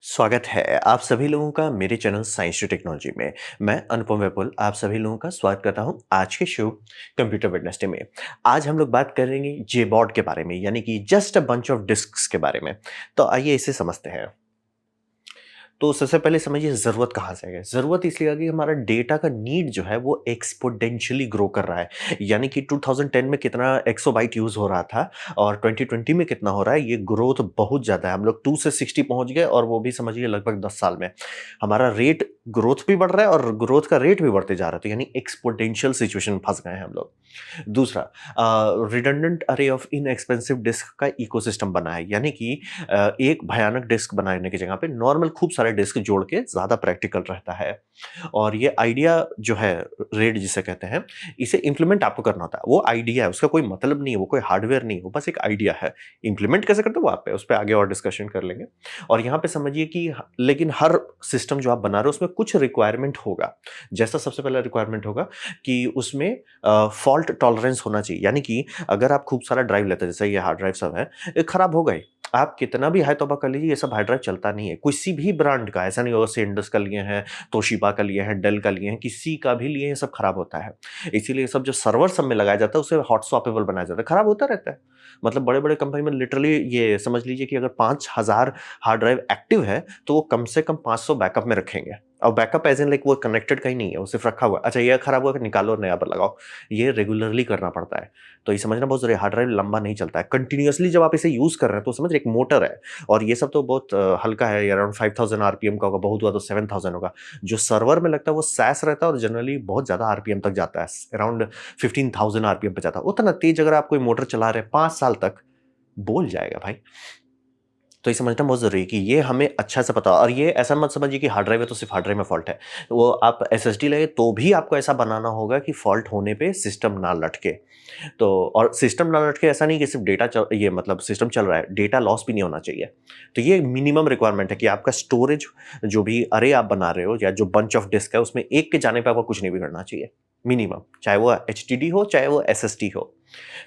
स्वागत है आप सभी लोगों का मेरे चैनल साइंस टू टेक्नोलॉजी में। मैं अनुपम विपुल आप सभी लोगों का स्वागत करता हूं आज के शो कंप्यूटर वेडनेसडे में। आज हम लोग बात करेंगे जेबॉर्ड के बारे में, यानी कि just a bunch of disks के बारे में। तो आइए इसे समझते हैं। तो सबसे पहले समझिए ज़रूरत कहाँ से है। ज़रूरत इसलिए आ गई, हमारा डेटा का नीड जो है वो एक्सपोनेंशियली ग्रो कर रहा है। यानी कि 2010 में कितना एक्सोबाइट यूज़ हो रहा था और 2020 में कितना हो रहा है, ये ग्रोथ बहुत ज़्यादा है। हम लोग 2 से 60 पहुँच गए और वो भी समझिए लगभग 10 साल में। हमारा रेट ग्रोथ भी बढ़ रहा है और ग्रोथ का रेट भी बढ़ते जा रहा है। तो यानी एक्सपोनेंशियल सिचुएशन में फँस गए हैं हम लोग। दूसरा, रिडंडेंट अरे ऑफ इनएक्सपेंसिव डिस्क का इकोसिस्टम बना है। यानी कि एक भयानक डिस्क बनाने की जगह पे नॉर्मल खूब सारे डिस्क जोड़ के ज़्यादा प्रैक्टिकल रहता है। और ये आइडिया जो है, रेड जिसे कहते हैं, इसे इम्प्लीमेंट आपको करना होता है। वो आइडिया है, उसका कोई मतलब नहीं है, वो कोई हार्डवेयर नहीं है, वो बस एक आइडिया है। इम्प्लीमेंट कैसे करते हो वो आप पे, उस पे आगे और डिस्कशन कर लेंगे। और यहाँ पे समझिए कि लेकिन हर सिस्टम जो आप बना रहे हो उसमें कुछ रिक्वायरमेंट होगा। जैसा सबसे पहला रिक्वायरमेंट होगा कि उसमें फॉल्ट टॉलरेंस होना चाहिए। यानी कि अगर आप खूब सारा ड्राइव लेते हैं, जैसे ये हार्ड ड्राइव सब है, ये खराब हो गए, आप कितना भी हाय तौबा कर लीजिए, ये सब हार्ड ड्राइव चलता नहीं है। किसी भी ब्रांड का ऐसा नहीं होगा, सेंडस का लिए हैं, तोशिबा का लिए हैं, डेल का लिए हैं, किसी का भी लिए, ये सब खराब होता है। इसीलिए ये सब जो सर्वर सब में लगाया जाता है उसे हॉट स्वैपेबल बनाया जाता है, खराब होता रहता है। मतलब बड़े-बड़े कंपनी में लिटरली ये समझ लीजिए कि अगर 5000 हार्ड ड्राइव एक्टिव है, तो वो कम से कम 500 बैकअप में रखेंगे। और बैकअप एज़ इन लाइक वो कनेक्टेड कहीं नहीं है, वो सिर्फ रखा हुआ है। अच्छा ये खराब हुआ, निकालो और नया पर लगाओ। ये रेगुलरली करना पड़ता है। तो ये समझना बहुत ज़रूरी है, हार्ड ड्राइव लंबा नहीं चलता है। कंटीन्यूअसली जब आप इसे यूज़ कर रहे हैं तो समझ एक मोटर है और ये सब तो बहुत हल्का है, ये अराउंड 5000 आरपीएम का होगा, बहुत हुआ तो 7000 होगा। जो सर्वर में लगता है वो सैस रहता है और जनरली बहुत ज़्यादा आरपीएम तक जाता है, अराउंड 15000 आरपीएम पे जाता है। उतना तेज़ अगर आप कोई मोटर चला रहे हैं 5 साल तक, बोल जाएगा भाई। तो ये समझना बहुत ज़रूरी है कि ये हमें अच्छा से पता हो। और ये ऐसा मत समझिए कि हार्ड ड्राइव है तो सिर्फ हार्ड ड्राइव में फ़ॉल्ट है। वो आप एसएसडी लगे तो भी आपको ऐसा बनाना होगा कि फ़ॉल्ट होने पे सिस्टम ना लटके। तो और सिस्टम ना लटके ऐसा नहीं कि सिर्फ डेटा ये मतलब सिस्टम चल रहा है, डेटा लॉस भी नहीं होना चाहिए। तो ये मिनिमम रिक्वायरमेंट है कि आपका स्टोरेज जो भी अरे आप बना रहे हो या जो बंच ऑफ डिस्क है उसमें एक के जाने पे आपको कुछ नहीं बिगड़ना चाहिए। मिनिमम, चाहे वो एचडीडी हो चाहे वो एसएसडी हो।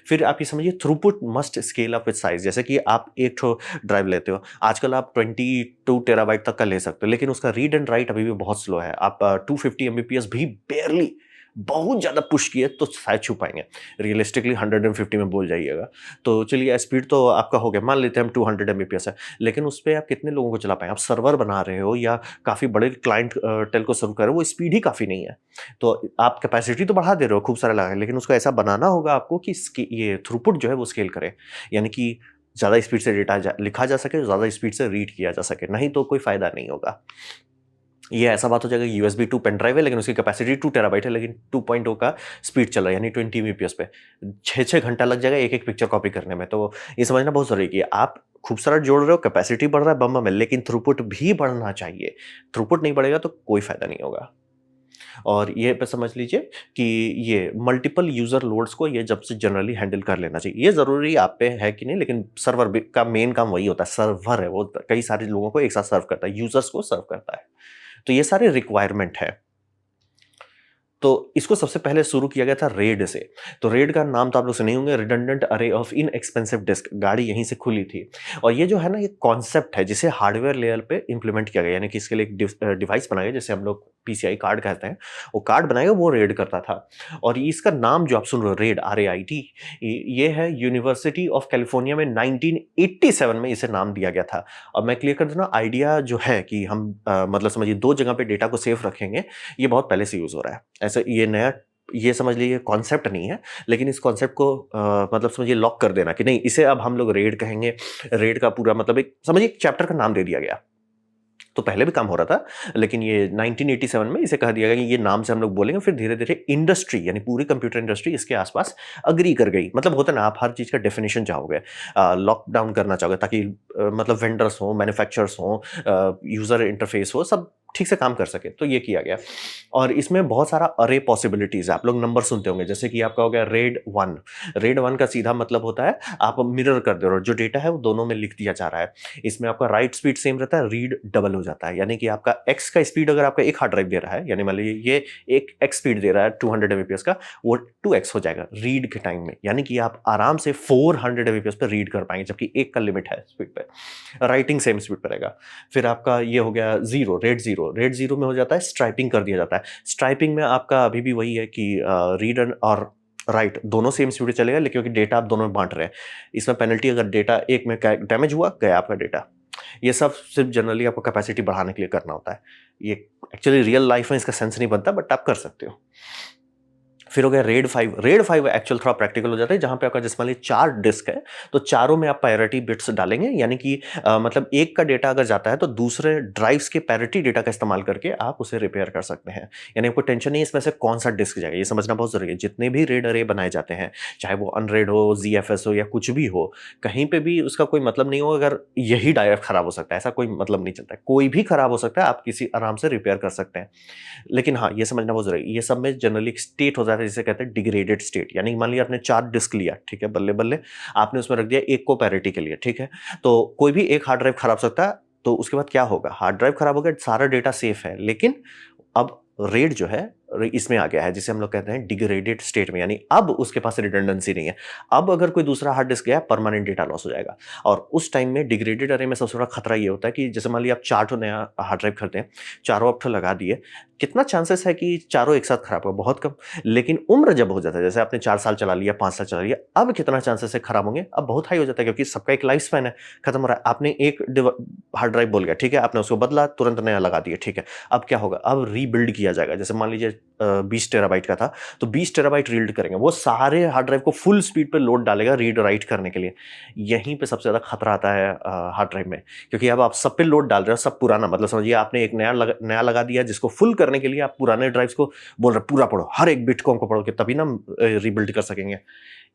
फिर आप ये समझिए throughput must scale up with size. जैसे कि आप एक ठो ड्राइव लेते हो, आजकल आप 22 टेराबाइट तक का ले सकते हो, लेकिन उसका रीड एंड राइट अभी भी बहुत स्लो है। आप 250 एमबीपीएस भी बारली बहुत ज़्यादा पुश किए तो शायद छू पाएँगे। रियलिस्टिकली 150 में बोल जाइएगा। तो चलिए स्पीड तो आपका हो गया, मान लेते हैं हम 200 एमबीपीएस है, लेकिन उस पे आप कितने लोगों को चला पाएँगे? आप सर्वर बना रहे हो या काफ़ी बड़े क्लाइंट टेल्को सर्व कर रहे हो, वो स्पीड ही काफ़ी नहीं है। तो आप कैपेसिटी तो बढ़ा दे रहे हो खूब सारा लगा के, लेकिन उसको ऐसा बनाना होगा आपको कि ये थ्रूपुट जो है वो स्केल करे। यानी कि ज़्यादा स्पीड से डेटा लिखा जा सके, ज़्यादा स्पीड से रीड किया जा सके, नहीं तो कोई फ़ायदा नहीं होगा। ये ऐसा बात हो जाएगा, यूएसबी 2 पेन ड्राइव है लेकिन उसकी कैपेसिटी 2 टेराबाइट है, लेकिन 2.0 का स्पीड चल रहा है, यानी 20 एमबीपीएस पे 6-6 घंटा लग जाएगा एक-एक पिक्चर कॉपी करने में। तो ये समझना बहुत ज़रूरी है कि आप खूब सारा जोड़ रहे हो, कैपेसिटी बढ़ रहा है बम-बम है, लेकिन थ्रूपुट भी बढ़ना चाहिए। थ्रूपुट नहीं बढ़ेगा तो कोई फ़ायदा नहीं होगा। और ये पे समझ लीजिए कि ये मल्टीपल यूज़र लोड्स को ये जब से जनरली हैंडल कर लेना चाहिए। ये ज़रूरी आप पे है कि नहीं, लेकिन सर्वर भी का मेन काम वही होता है। सर्वर है वो, कई सारे लोगों को एक साथ सर्व करता है, यूज़र्स को सर्व करता है। तो ये सारे रिक्वायरमेंट है। तो इसको सबसे पहले शुरू किया गया था रेड से। तो रेड का नाम तो आप लोग सुने ही होंगे, रिडंडेंट अरे ऑफ इनएक्सपेंसिव डिस्क। गाड़ी यहीं से खुली थी। और ये जो है ना, ये कॉन्सेप्ट है जिसे हार्डवेयर लेयर पे इंप्लीमेंट किया गया, यानी कि इसके लिए एक डिवाइस बनाया गया, जिसे हम लोग पीसीआई कार्ड कहते हैं। वो कार्ड बनाया वो रेड करता था। और इसका नाम जो आप सुन रहे हो, रेड RAID, ये है यूनिवर्सिटी ऑफ कैलिफोर्निया में 1987 में इसे नाम दिया गया था। और मैं क्लियर कर दूं ना, आइडिया जो है कि हम मतलब समझिए 2 जगह पे डेटा को सेफ रखेंगे, ये बहुत पहले से यूज़ हो रहा है। ऐसे ये नया, ये समझ लीजिए कॉन्सेप्ट नहीं है, लेकिन इस कॉन्सेप्ट को मतलब समझिए लॉक कर देना कि नहीं, इसे अब हम लोग रेड कहेंगे। रेड का पूरा मतलब एक समझिए एक चैप्टर का नाम दे दिया गया। तो पहले भी काम हो रहा था, लेकिन ये 1987 में इसे कह दिया गया कि ये नाम से हम लोग बोलेंगे। फिर धीरे-धीरे इंडस्ट्री, यानी पूरी कंप्यूटर इंडस्ट्री इसके आस-पास एग्री कर गई। मतलब होता है ना, आप हर चीज़ का डेफिनिशन चाहोगे, लॉकडाउन करना चाहोगे ताकि मतलब वेंडर्स हों, मैन्युफैक्चरर्स हों, यूज़र इंटरफेस हो, सब ठीक से काम कर सके, तो ये किया गया। और इसमें बहुत सारा अरे पॉसिबिलिटीज़ है, आप लोग नंबर सुनते होंगे, जैसे कि आपका हो गया रेड 1। रेड 1 का सीधा मतलब होता है आप मिरर कर दे रहे हो, जो डेटा है वो दोनों में लिख दिया जा रहा है। इसमें आपका राइट स्पीड सेम रहता है, रीड डबल हो जाता है, यानी कि आपका एक्स का स्पीड अगर आपका एक हार्ड ड्राइव दे रहा है, यानी मान लीजिए ये एक एक्स स्पीड दे रहा है 200 एमबीपीएस का, वो 2x हो जाएगा रीड के टाइम में, यानी कि आप आराम से 400 एमबीपीएस पे रीड कर पाएंगे, जबकि एक का लिमिट है स्पीड पे। राइटिंग सेम स्पीड पर रहेगा। फिर आपका ये हो गया zero, red zero. Red zero में हो जाता है स्ट्राइपिंग कर दिया जाता है। स्ट्राइपिंग में आपका अभी भी वही है कि रीड और राइट दोनों सेम स्पीड पे चलेगा, लेकिन क्योंकि डेटा आप दोनों में बांट रहे हैं, इसमें पेनल्टी अगर डेटा एक में डैमेज हुआ, गया आपका डेटा। ये सब सिर्फ जनरली आपको कैपेसिटी बढ़ाने के लिए करना होता है। ये एक्चुअली रियल लाइफ में इसका सेंस नहीं बनता, बट आप कर सकते हो। फिर हो गया रेड 5। रेड 5 एक्चुअल थोड़ा प्रैक्टिकल हो जाता है, जहां पे आपका जिस मान लीजिए 4 डिस्क है, तो चारों में आप पैरिटी बिट्स डालेंगे, यानी कि मतलब एक का डेटा अगर जाता है तो दूसरे ड्राइव्स के पैरिटी डेटा का इस्तेमाल करके आप उसे रिपेयर कर सकते हैं। यानी आपको टेंशन नहीं है इसमें से कौन सा डिस्क जाएगा, ये समझना बहुत जरूरी है। जितने भी रेड अरे बनाए जाते हैं, चाहे वो अनरेड हो, जीएफएस हो, या कुछ भी हो, कहीं पे भी उसका कोई मतलब नहीं हो अगर यही डायरेक्ट खराब हो सकता है, ऐसा कोई मतलब नहीं चलता है। कोई भी खराब हो सकता है, आप किसी आराम से रिपेयर कर सकते हैं। लेकिन हाँ, ये समझना बहुत जरूरी है, ये सब में जनरली एक स्टेट हो जाता है जिसे कहते हैं डिग्रेडेड स्टेट। यानी मान लिया आपने 4 डिस्क लिया, ठीक है, बल्ले बल्ले आपने उसमें रख दिया एक को पैरिटी के लिए, ठीक है, तो कोई भी एक हार्ड ड्राइव खराब सकता है, तो उसके बाद क्या होगा, हार्ड ड्राइव खराब हो गया, सारा डेटा सेफ है, लेकिन अब रेड जो है इसमें आ गया है, जिसे हम लोग कहते हैं डिग्रेडेड स्टेट में, यानी अब उसके पास रिडंडेंसी नहीं है। अब अगर कोई दूसरा हार्ड डिस्क गया, परमानेंट डेटा लॉस हो जाएगा। और उस टाइम में डिग्रेडेड अरे में सबसे बड़ा खतरा ये होता है कि जैसे मान लिया आप 4 ठो नया हार्ड ड्राइव खरीदते हैं, चारों आप ठो लगा दिए, कितना चांसेस है कि चारों एक साथ खराब हो, बहुत कम। लेकिन उम्र जब हो जाता है, जैसे आपने 4 साल चला लिया, 5 साल चला लिया, अब कितना चांसेस है खराब होंगे, अब बहुत हाई हो जाता है, क्योंकि सबका एक लाइफ स्पैन है, खत्म हो रहा है। आपने एक हार्ड ड्राइव बोल गया, ठीक है, आपने उसको बदला, तुरंत नया लगा दिया, ठीक है, अब क्या होगा, अब रीबिल्ड किया जाएगा। जैसे मान लीजिए 20 टेराबाइट का था, तो 20 टेराबाइट रीड करेंगे, वो सारे हार्ड ड्राइव को फुल स्पीड पे लोड डालेगा रीड राइट करने के लिए। यहीं पे सबसे ज्यादा खतरा आता है हार्ड ड्राइव में, क्योंकि अब आप सब पे लोड डाल रहे हो, सब पुराना, मतलब समझिए आपने एक नया लगा दिया, जिसको फुल करने के लिए आप पुराने ड्राइव्स को बोल रहे पूरा पढ़ो, हर एक बिट को हमको पढ़ो, कि तभी ना रीबिल्ड कर सकेंगे।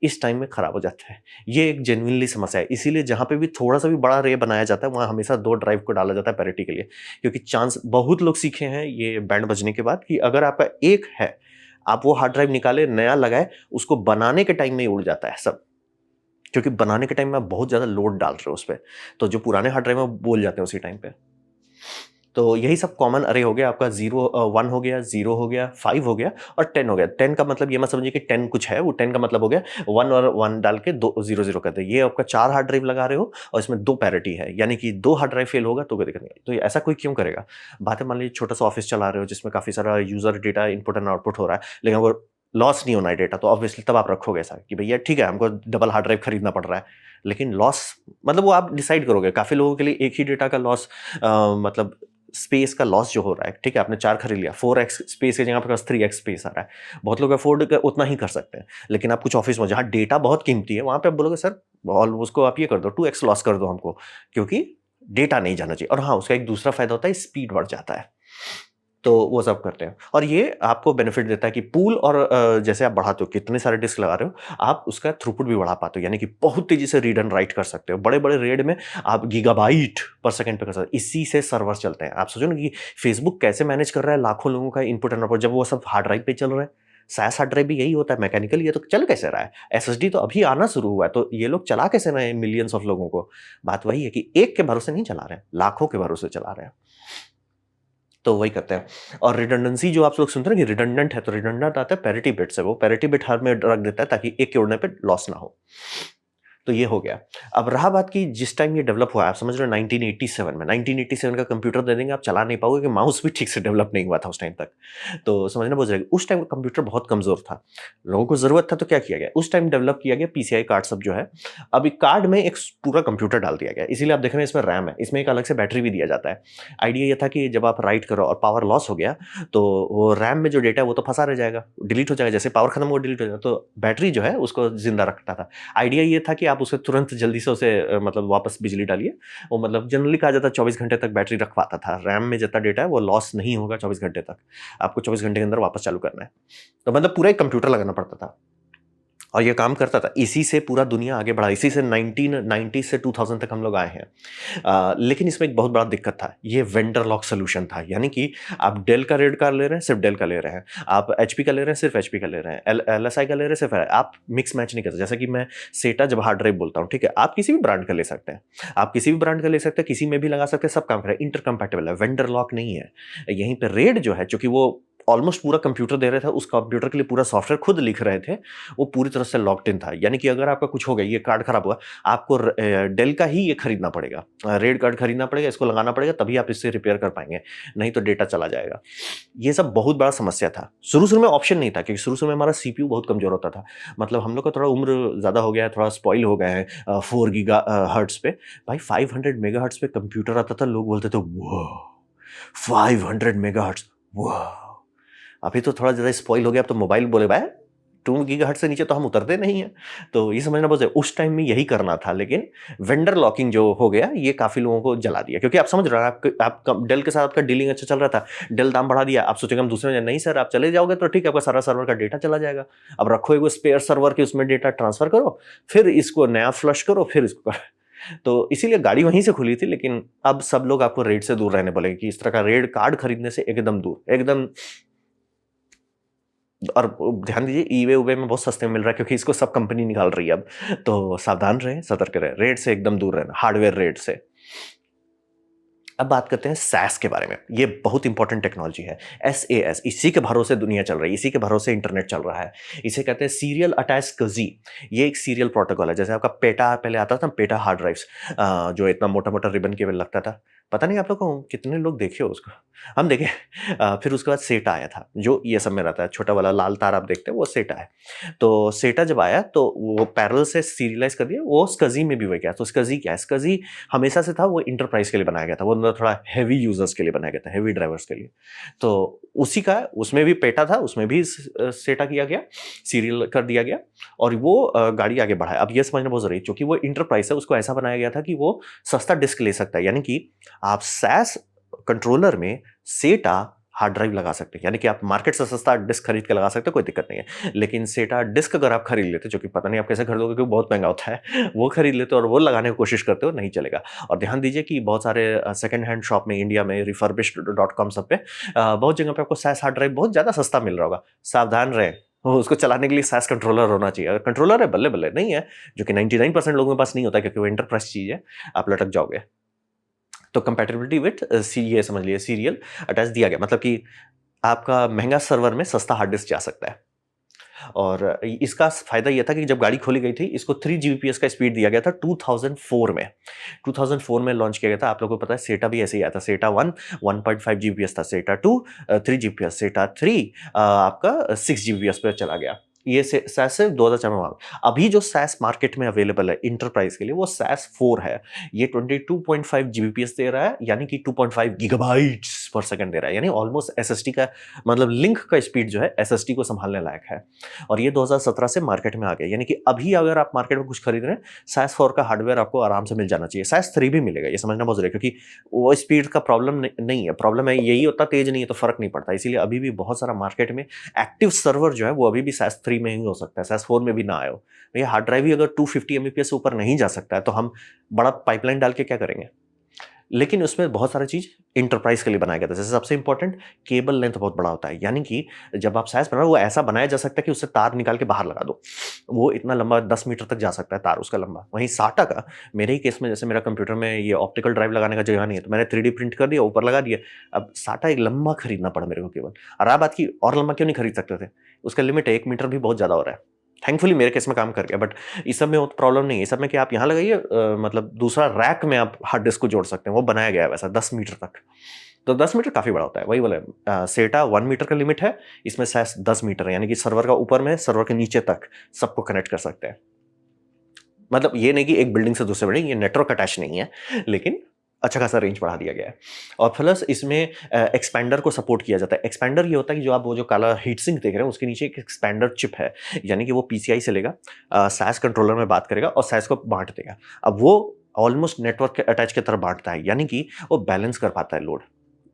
इस टाइम में खराब हो जाता है। ये एक जेन्युइनली समस्या है, इसीलिए जहां पे भी थोड़ा सा भी बड़ा रे बनाया जाता है, वहां हमेशा 2 ड्राइव को डाला जाता है पैरिटी के लिए, क्योंकि चांस, बहुत लोग सीखे हैं ये बैंड बजने के बाद, कि अगर आपका एक है, आप वो हार्ड ड्राइव निकाले, नया लगाए, उसको बनाने के टाइम में ही उड़ जाता है सब, क्योंकि बनाने के टाइम में आप बहुत ज्यादा लोड डाल रहे हो उस पर, तो जो पुराने हार्ड ड्राइव में बोल जाते हैं उसी टाइम पे। तो यही सब कॉमन अरे हो गया आपका, 1 हो गया, 0 हो गया, 5 हो गया, और 10 हो गया। 10 का मतलब ये मत समझिए कि 10 कुछ है, वो 10 का मतलब हो गया 1 और 1 डाल के 2 0 0 करते हैं। ये आपका 4 हार्ड ड्राइव लगा रहे हो और इसमें 2 पैरिटी है, यानी कि 2 हार्ड ड्राइव फेल होगा तो कोई दिक्कत नहीं। तो ऐसा कोई क्यों करेगा? बात है, मान लीजिए छोटा सा ऑफिस चला रहे हो जिसमें काफी सारा user data input and output हो रहा है, लेकिन वो लॉस नहीं होना है डेटा, तो ऑब्वियसली तब आप रखोगे ऐसा कि भैया ठीक है, हमको डबल हार्ड ड्राइव खरीदना पड़ रहा है, लेकिन लॉस, मतलब वो आप डिसाइड करोगे। काफी लोगों के लिए एक ही डेटा का लॉस, मतलब स्पेस का लॉस जो हो रहा है, ठीक है, आपने 4 खरीद लिया, 4x स्पेस की जगह आपके पास 3x स्पेस आ रहा है। बहुत लोग अफोर्ड उतना ही कर सकते हैं, लेकिन आप कुछ ऑफिस में जहां डेटा बहुत कीमती है, वहां पे आप बोलोगे सर उसको आप ये कर दो, 2x लॉस कर दो हमको, क्योंकि डेटा नहीं जाना चाहिए। और हाँ, उसका एक दूसरा फायदा होता है, स्पीड बढ़ जाता है, तो वो सब करते हैं। और ये आपको बेनिफिट देता है कि पूल और जैसे आप बढ़ाते हो, कितने सारे डिस्क लगा रहे हो, आप उसका थ्रूपुट भी बढ़ा पाते हो, यानी कि बहुत तेजी से रीड एंड राइट कर सकते हो। बड़े बड़े रेड में आप गीगाबाइट पर सेकंड पे कर सकते हो, इसी से सर्वर चलते हैं। आप सोचो ना कि फेसबुक कैसे मैनेज कर रहा है लाखों लोगों का इनपुट एंड आउटपुट, जब वो सब हार्ड ड्राइव पे चल रहा है। सास हार्ड ड्राइव भी यही होता है मैकेनिकल, ये तो चल कैसे रहा है, एसएसडी तो अभी आना शुरू हुआ है, तो ये लोग चला कैसे रहे हैं मिलियंस ऑफ लोगों को। बात वही है कि एक के भरोसे नहीं चला रहे हैं, लाखों के भरोसे चला रहे हैं, तो वही करते हैं। और रिडंडेंसी जो आप लोग सुनते हैं ना कि रिडंडेंट है, तो रिडंडेंट आता है पैरिटी बिट से, वो पैरिटी बिट हर में रख देता है ताकि एक के उड़ने पे लॉस ना हो। तो ये हो गया। अब रहा बात की जिस टाइम ये डेवलप हुआ, आप समझ रहे हो 1987 में, 1987 का कंप्यूटर दे देंगे आप चला नहीं पाओगे, कि माउस भी ठीक से डेवलप नहीं हुआ था उस टाइम तक। तो समझना बहुत जरूरी, उस टाइम कंप्यूटर बहुत कमजोर था, लोगों को जरूरत था, तो क्या किया गया उस टाइम, डेवलप किया गया पीसीआई कार्ड सब जो है। अब एक कार्ड में एक पूरा कंप्यूटर डाल दिया गया, इसीलिए आप देख रहे हैं इसमें रैम है, इसमें एक अलग से बैटरी भी दिया जाता है। आइडिया ये था कि जब आप राइट करो और पावर लॉस हो गया, तो वो रैम में जो डेटा है वो तो फंसा रह जाएगा, डिलीट हो जाएगा, जैसे पावर खत्म हो डिलीट हो जाएगा, तो बैटरी जो है उसको जिंदा रखता था। आइडिया ये था कि आप उसे तुरंत जल्दी से उसे मतलब वापस बिजली डालिए, वो मतलब जनरली कहा जाता है 24 घंटे तक बैटरी रख पाता था, रैम में जितना डेटा है वो लॉस नहीं होगा 24 घंटे तक, आपको 24 घंटे के अंदर वापस चालू करना है, तो मतलब पूरा एक कंप्यूटर लगाना पड़ता था। और ये काम करता था। इसी से पूरा दुनिया आगे बढ़ा। इसी से 1990 से 2000 तक हम लोग आए हैं। लेकिन इसमें एक बहुत बड़ा दिक्कत था। ये वेंडर लॉक सॉल्यूशन था। यानी कि आप डेल का रेट कार्ड ले रहे हैं, सिर्फ डेल का ले रहे हैं। आप एचपी का ले रहे हैं, सिर्फ एचपी का ले रहे हैं। एलएसआई का ले रहे हैं, सिर्फ आप मिक्स मैच नहीं करते। जैसे कि मैं सेटा जब हार्ड ड्राइव बोलता हूँ, ठीक है, आप किसी भी ब्रांड का ले सकते हैं। आप किसी भी ब्रांड का ले सकते हैं, किसी में भी लगा सकते हैं, सब काम करें। इंटर कंपैटिबल है, वेंडर लॉक नहीं है। यहीं पे रेड जो है, चूंकि वो ऑलमोस्ट पूरा कंप्यूटर दे रहे थे, उस कंप्यूटर के लिए पूरा सॉफ्टवेयर खुद लिख रहे थे, वो पूरी तरह से लॉक्ड इन था। यानी कि अगर आपका कुछ हो गया, ये कार्ड खराब हुआ, आपको डेल का ही ये खरीदना पड़ेगा, रेड कार्ड खरीदना पड़ेगा, इसको लगाना पड़ेगा, तभी आप इससे रिपेयर कर पाएंगे, नहीं तो डेटा चला जाएगा। ये सब बहुत बड़ा समस्या था। शुरू शुरू में ऑप्शन नहीं था, क्योंकि शुरू शुरू में हमारा सीपीयू बहुत कमजोर होता था। मतलब हम लोग का थोड़ा उम्र ज्यादा हो गया है, थोड़ा स्पॉइल हो गया है 4 गीगा हर्ट्स पे। भाई 500 मेगा पे कंप्यूटर आता था, लोग बोलते थे वाह, 500 मेगा, वाह। अभी तो थोड़ा ज़्यादा स्पॉइल हो गया, अब तो मोबाइल बोले भाई 2 गीगाहर्ट्ज़ से नीचे तो हम उतरते नहीं हैं। तो ये समझना बहुत ज़रूरी, उस टाइम में यही करना था, लेकिन वेंडर लॉकिंग जो हो गया, ये काफ़ी लोगों को जला दिया। क्योंकि आप समझ रहे हैं, आप डेल के साथ आपका डीलिंग अच्छा चल रहा था, डेल दाम बढ़ा दिया, आप सोचेंगे हम दूसरे में नहीं सर, आप चले जाओगे तो ठीक है, आपका सारा सर्वर का डेटा चला जाएगा। अब रखो एगो स्पेयर सर्वर के, उसमें डेटा ट्रांसफ़र करो, फिर इसको नया फ्लश करो, फिर इसको तो इसीलिए गाड़ी वहीं से खुली थी। लेकिन अब सब लोग आपको रेड से दूर रहने बोलेंगे कि इस तरह का रेड कार्ड खरीदने से एकदम दूर, एकदम। और ध्यान दीजिए, ईबे उबे में बहुत सस्ते में मिल रहा है, क्योंकि इसको सब कंपनी निकाल रही है अब। तो सावधान रहें, सतर्क रहें, रेट से एकदम दूर रहना, हार्डवेयर रेट से। अब बात करते हैं सैस के बारे में। ये बहुत इंपॉर्टेंट टेक्नोलॉजी है। एसएएस, इसी के भरोसे दुनिया चल रही है, इसी के भरोसे इंटरनेट चल रहा है। इसे कहते हैं सीरियल अटैच SCSI। ये एक सीरियल प्रोटोकॉल है। जैसे आपका पेटा पहले आता था, पेटा हार्ड ड्राइव्स, जो इतना मोटा मोटा रिबन केबल लगता था। पता नहीं आप लोग को कितने लोग देखे हो उसको, हम देखे। फिर उसके बाद सेटा आया था, जो ये सब में रहता है, छोटा वाला लाल तार आप देखते हैं, वो सेटा है। तो सेटा जब आया तो वो पैरेलल से सीरियलाइज कर दिया, वो SCSI में भी हो गया। तो SCSI क्या है? SCSI हमेशा से था, वो इंटरप्राइज के लिए बनाया गया था, वो मतलब थोड़ा हैवी यूजर्स के लिए बनाया गया था, हैवी ड्राइवर्स के लिए। तो उसी का, उसमें भी पेटा था, उसमें भी सेटा किया गया, सीरियल कर दिया गया, और वो गाड़ी आगे बढ़ाया। अब ये समझना बहुत जरूरी है, क्योंकि वो इंटरप्राइज है, उसको ऐसा बनाया गया था कि वो सस्ता डिस्क ले सकता है। यानी कि आप सैस कंट्रोलर में सेटा हार्ड ड्राइव लगा सकते हैं, यानी कि आप मार्केट से सस्ता डिस्क खरीद के लगा सकते हो, कोई दिक्कत नहीं है। लेकिन सेटा डिस्क अगर आप खरीद लेते, जो कि पता नहीं आप कैसे खरीदोगे, क्योंकि बहुत महंगा होता है, वो खरीद लेते हो और वो लगाने की कोशिश करते हो, नहीं चलेगा। और ध्यान दीजिए कि बहुत सारे सेकंड हैंड शॉप में, इंडिया में, रिफर्बिश्ड.com सब पे, बहुत जगह पे आपको सैस हार्ड ड्राइव बहुत ज्यादा सस्ता मिल रहा होगा। सावधान रहें, उसको चलाने के लिए सैस कंट्रोलर होना चाहिए। अगर कंट्रोलर है, बल्ले बल्ले, नहीं है, जो कि 99% लोगों के पास नहीं होता, क्योंकि वो इंटरप्राइज चीज है, आप लटक जाओगे। तो कंपैटिबिलिटी विद सी, ये समझ लिए सीरियल अटैच दिया गया, मतलब कि आपका महंगा सर्वर में सस्ता हार्ड डिस्क जा सकता है। और इसका फायदा यह था कि जब गाड़ी खोली गई थी, इसको 3 जीबीपीएस का स्पीड दिया गया था 2004 में। 2004 में लॉन्च किया गया था। आप लोगों को पता है सेटा भी ऐसे ही आया था। सेटा 1 1.5 जीबीपीएस था, सेटा 2 3 जीबीपीएस, सेटा 3 आपका 6 जीबीपीएस पे चला गया। ये सैस से 2004 में अभी जो सैस मार्केट में अवेलेबल है इंटरप्राइज के लिए, वो सैस 4 है। ये 22.5 जीबीपीएस दे रहा है, यानी कि 2.5 गीगाबाइट्स पर सेकंड दे रहा है, यानी ऑलमोस्ट एसएसडी का, मतलब लिंक का स्पीड जो है एसएसडी को संभालने लायक है। और ये 2017 से मार्केट में आ गया, यानी कि अभी अगर आप मार्केट में कुछ खरीद रहे हैं, सैस 4 का हार्डवेयर आपको आराम से मिल जाना चाहिए। सैस 3 भी मिलेगा, ये समझना बहुत जरूरी है, क्योंकि वो स्पीड का प्रॉब्लम नहीं है। प्रॉब्लम है यही होता, तेज नहीं है तो फर्क नहीं पड़ता। इसीलिए अभी भी बहुत सारा मार्केट में एक्टिव सर्वर जो है, वो अभी भी सैस 3 में ही हो सकता है, सैस 4 में भी ना आए। भैया हार्ड ड्राइव ही अगर 250 एमबीपीएस से ऊपर नहीं जा सकता है, तो हम बड़ा पाइपलाइन डाल के क्या करेंगे? लेकिन उसमें बहुत सारी चीज इंटरप्राइज के लिए बनाया गया था। जैसे सबसे इंपॉर्टेंट, केबल लेंथ बहुत बड़ा होता है, यानी कि जब आप सैस बना, वो ऐसा बनाया जा सकता है कि उससे तार निकाल के बाहर लगा दो, वो इतना लंबा 10 मीटर तक जा सकता है तार उसका लंबा। वहीं साटा का, मेरे ही केस में, जैसे मेरा कंप्यूटर में ये ऑप्टिकल ड्राइव लगाने का जगह नहीं है, तो मैंने 3D प्रिंट कर दिया, ऊपर लगा दिया। अब साटा एक लंबा खरीदना पड़ा मेरे को केबल। और आप बात की और लंबा क्यों नहीं खरीद सकते थे? उसका लिमिट है, 1 मीटर भी बहुत ज्यादा हो रहा है। थैंकफुली मेरे केस में काम कर गया, बट इस सब में वो प्रॉब्लम नहीं है। इस सब में कि आप यहाँ लगाइए, मतलब दूसरा रैक में आप हार्ड डिस्क को जोड़ सकते हैं, वो बनाया गया है वैसा 10 मीटर तक। तो 10 मीटर काफी बड़ा होता है, वही बोले। सेटा 1 मीटर का लिमिट है, इसमें सैस 10 मीटर है, यानी कि सर्वर का ऊपर में, सर्वर के नीचे तक सबको कनेक्ट कर सकते हैं। मतलब ये नहीं कि एक बिल्डिंग से दूसरे बिल्डिंग, ये नेटवर्क अटैच नहीं है, लेकिन अच्छा खासा रेंज बढ़ा दिया गया है। और प्लस इसमें एक्सपैंडर को सपोर्ट किया जाता है। एक्सपैंडर ये होता है कि जो आप वो जो काला हीट सिंक देख रहे हैं, उसके नीचे एक एक्सपैंडर चिप है, यानी कि वो पीसीआई से लेगा, सैस कंट्रोलर में बात करेगा और सैस को बांट देगा। अब वो ऑलमोस्ट नेटवर्क के अटैच की तरह बांटता है, यानी कि वो बैलेंस कर पाता है लोड।